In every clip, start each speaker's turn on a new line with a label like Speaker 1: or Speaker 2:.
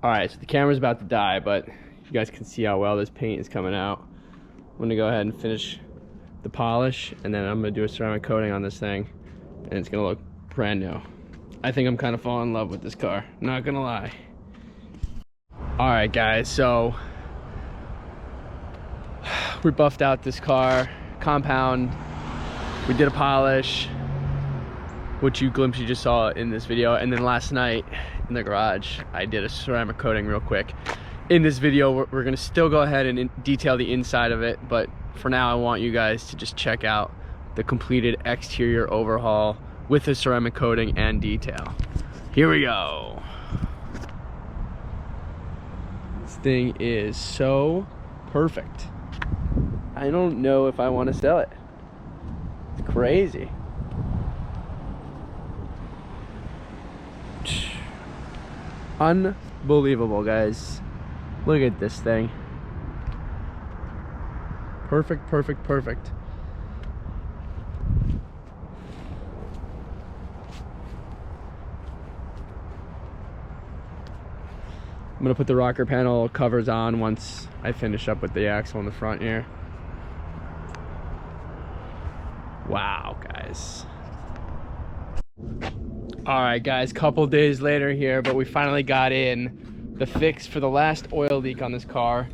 Speaker 1: All right, so the camera's about to die, but you guys can see how well this paint is coming out. I'm gonna go ahead and finish the polish, and then I'm gonna do a ceramic coating on this thing, and it's gonna look brand new. I think I'm kind of falling in love with this car, not gonna lie. All right, guys, so we buffed out this car, compound, we did a polish, which you just saw in this video, and then last night in the garage, I did a ceramic coating real quick. In this video, we're gonna still go ahead and detail the inside of it, but for now, I want you guys to just check out the completed exterior overhaul with the ceramic coating and detail. Here we go. This thing is so perfect. I don't know if I want to sell it. It's crazy. Unbelievable, guys. Look at this thing. Perfect, perfect, perfect. I'm gonna put the rocker panel covers on once I finish up with the axle in the front here. Wow, guys. All right, guys, couple days later here, but we finally got in the fix for the last oil leak on this car.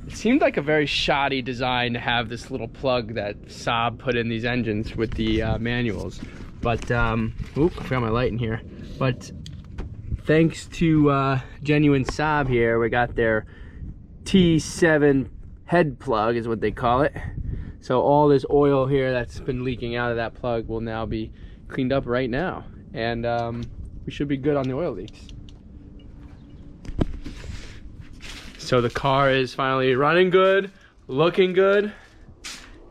Speaker 1: It seemed like a very shoddy design to have this little plug that Saab put in these engines with the manuals. But, oop, I forgot my light in here. But thanks to genuine Saab here, we got their T7 head plug is what they call it. So all this oil here that's been leaking out of that plug will now be cleaned up right now. And we should be good on the oil leaks. So the car is finally running good, looking good,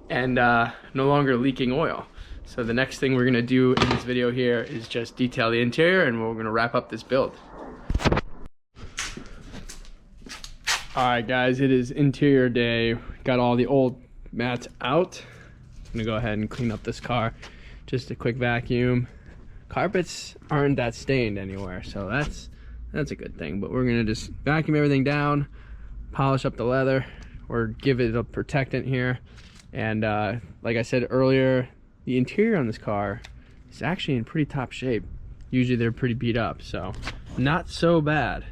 Speaker 1: and no longer leaking oil. So the next thing we're gonna do in this video here is just detail the interior, and we're gonna wrap up this build. All right, guys, it is interior day. Got all the old mats out. I'm gonna go ahead and clean up this car. Just a quick vacuum. Carpets aren't that stained anywhere, so that's a good thing. But we're gonna just vacuum everything down, polish up the leather, or give it a protectant here. And like I said earlier, the interior on this car is actually in pretty top shape. Usually they're pretty beat up, so not so bad.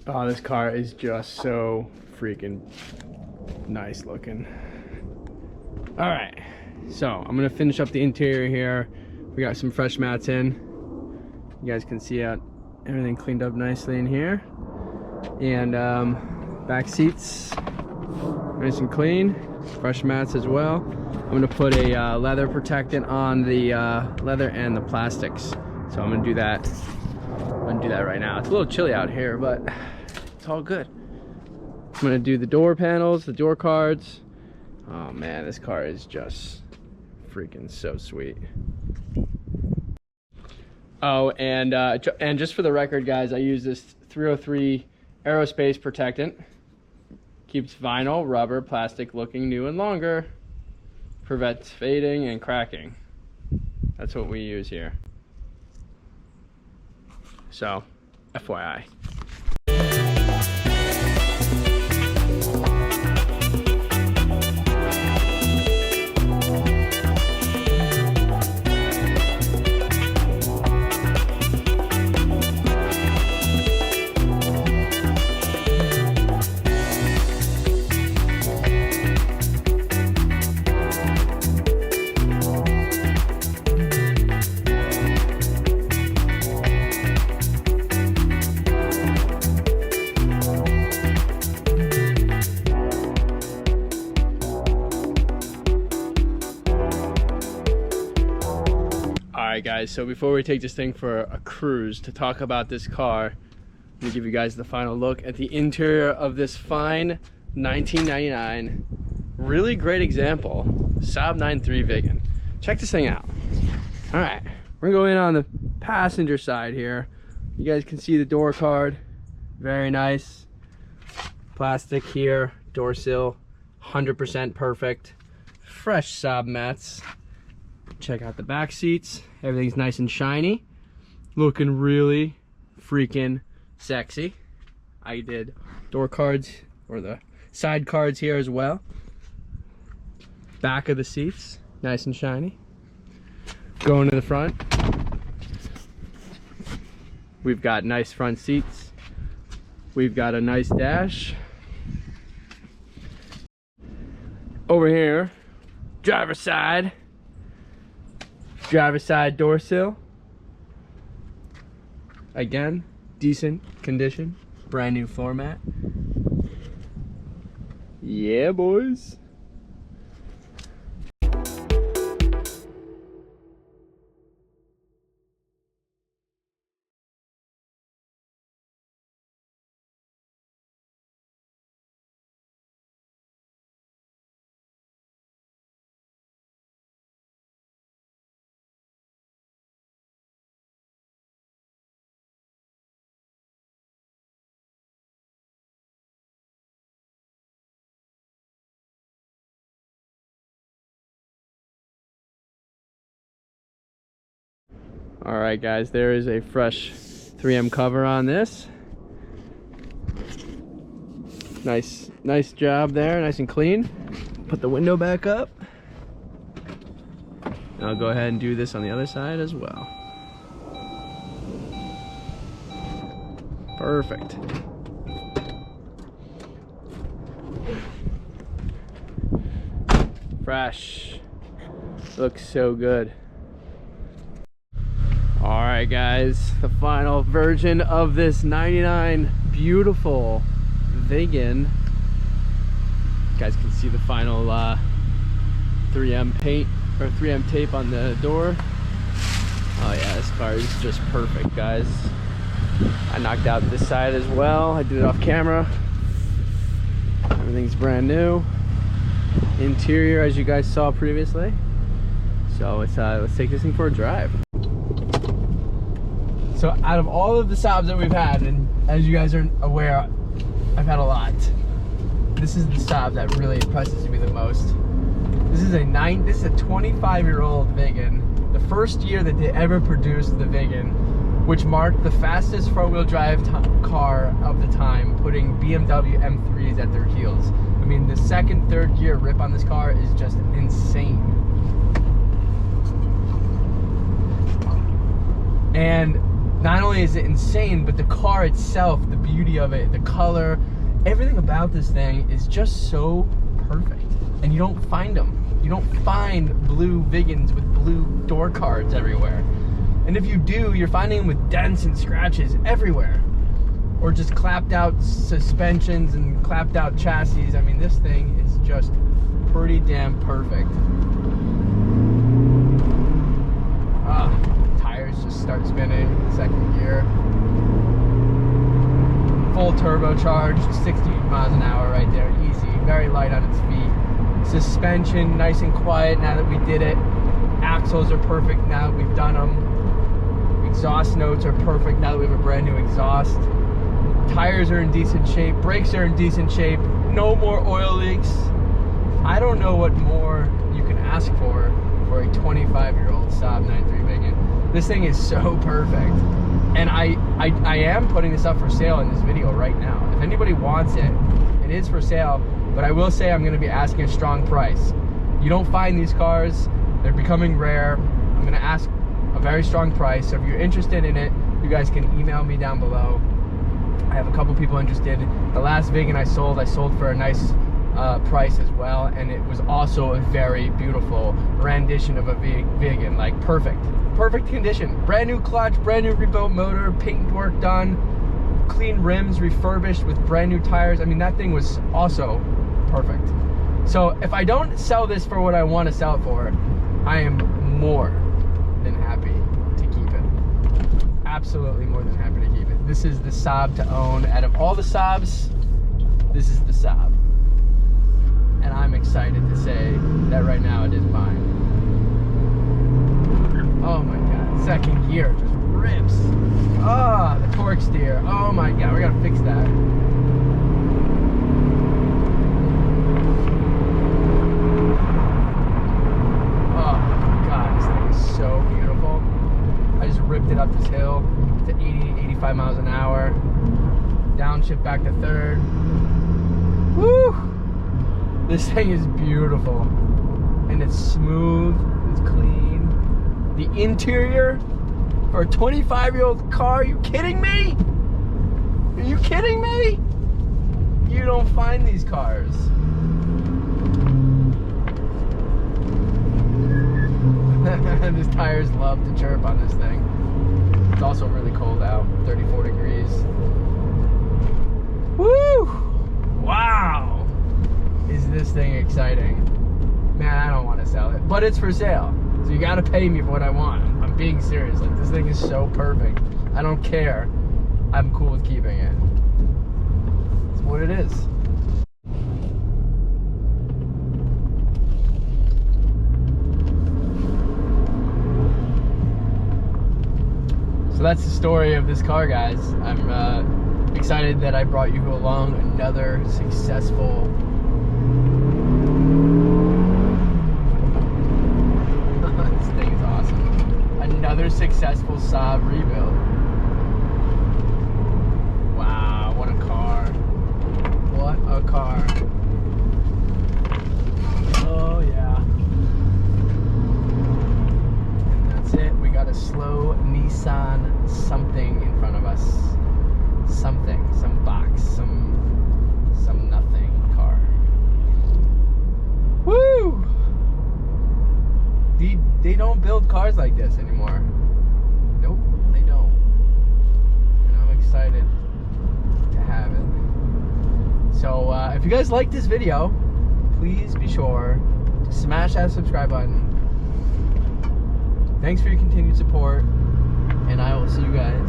Speaker 1: Oh, this car is just so freaking nice looking. All right, so I'm gonna finish up the interior here. We got some fresh mats in. You guys can see everything cleaned up nicely in here. And back seats, nice and clean. Fresh mats as well. I'm gonna put a leather protectant on the leather and the plastics. So I'm gonna do that. I'm gonna do that right now. It's a little chilly out here, but it's all good. I'm gonna do the door panels, the door cards. Oh man, this car is just freaking so sweet. Oh, and just for the record, guys, I use this 303 aerospace protectant. Keeps vinyl, rubber, plastic looking new and longer. Prevents fading and cracking. That's what we use here. So, FYI. Alright guys, so before we take this thing for a cruise to talk about this car, I'm going to give you guys the final look at the interior of this fine 1999, really great example, Saab 9.3 Viggen. Check this thing out. Alright, we're going to go in on the passenger side here. You guys can see the door card, very nice. Plastic here, door sill, 100% perfect. Fresh Saab mats. Check out the back seats. Everything's nice and shiny. Looking really freaking sexy. I did door cards, or the side cards here as well. Back of the seats, nice and shiny. Going to the front. We've got nice front seats. We've got a nice dash. Over here, driver's side. Driver's side door sill. Again, decent condition. Brand new floor mat. Yeah, boys. All right, guys, there is a fresh 3M cover on this. Nice job there, nice and clean. Put the window back up. And I'll go ahead and do this on the other side as well. Perfect. Fresh. Looks so good. Alright guys, the final version of this 99 beautiful Viggen. You guys can see the final 3M paint or 3M tape on the door. Oh yeah, this car is just perfect, guys. I knocked out this side as well. I did it off camera. Everything's brand new. Interior, as you guys saw previously. So let's take this thing for a drive. So out of all of the Saabs that we've had, and as you guys are aware, I've had a lot. This is the Saab that really impresses me the most. This is a 25-year-old Viggen. The first year that they ever produced the Viggen, which marked the fastest front-wheel drive car of the time, putting BMW M3s at their heels. I mean, the second, third gear rip on this car is just insane. And not only is it insane, but the car itself, the beauty of it, the color, everything about this thing is just so perfect. And you don't find them. You don't find blue Viggens with blue door cards everywhere. And if you do, you're finding them with dents and scratches everywhere. Or just clapped out suspensions and clapped out chassis. I mean, this thing is just pretty damn perfect. Tires just start spinning, second gear. Full turbocharged, 60 miles an hour right there, easy. Very light on its feet. Suspension, nice and quiet now that we did it. Axles are perfect now that we've done them. Exhaust notes are perfect now that we have a brand new exhaust. Tires are in decent shape. Brakes are in decent shape. No more oil leaks. I don't know what more you can ask for a 25-year-old Saab 93 Viggen. This thing is so perfect. And I am putting this up for sale in this video right now. If anybody wants it, it is for sale. But I will say I'm going to be asking a strong price. You don't find these cars. They're becoming rare. I'm going to ask a very strong price. So if you're interested in it, you guys can email me down below. I have a couple people interested. The last Viggen I sold for a nice price as well, and it was also a very beautiful rendition of a Viggen, like perfect condition. Brand new clutch, brand new rebuilt motor, paint work done, clean rims, refurbished with brand new tires. I mean, that thing was also perfect. So if I don't sell this for what I want to sell it for, I am more than happy to keep it. Absolutely more than happy to keep it. This is the Saab to own. Out of all the Saabs, this is the Saab. And I'm excited to say that right now it is mine. Oh my God, second gear just rips. Ah, the torque steer. Oh my God, we gotta fix that. Oh my God, this thing is so beautiful. I just ripped it up this hill to 80, 85 miles an hour. Downshift back to third. Woo! This thing is beautiful, and it's smooth, it's clean. The interior for a 25-year-old car, are you kidding me? Are you kidding me? You don't find these cars. These tires love to chirp on this thing. It's also really cold out, 34 degrees. Woo! Wow! Is this thing exciting? Man, I don't want to sell it, but it's for sale. So you gotta pay me for what I want. I'm being serious. Like, this thing is so perfect. I don't care. I'm cool with keeping it. It's what it is. So that's the story of this car, guys. I'm excited that I brought you along another successful this thing is awesome. Another successful Saab rebuild. Wow, what a car. What a car. Oh yeah. And that's it. We got a slow Nissan something in front of us. Something, some box, some nothing car. Woo! They don't build cars like this anymore. Nope, they don't. And I'm excited to have it. So if you guys like this video, please be sure to smash that subscribe button. Thanks for your continued support, and I will see you guys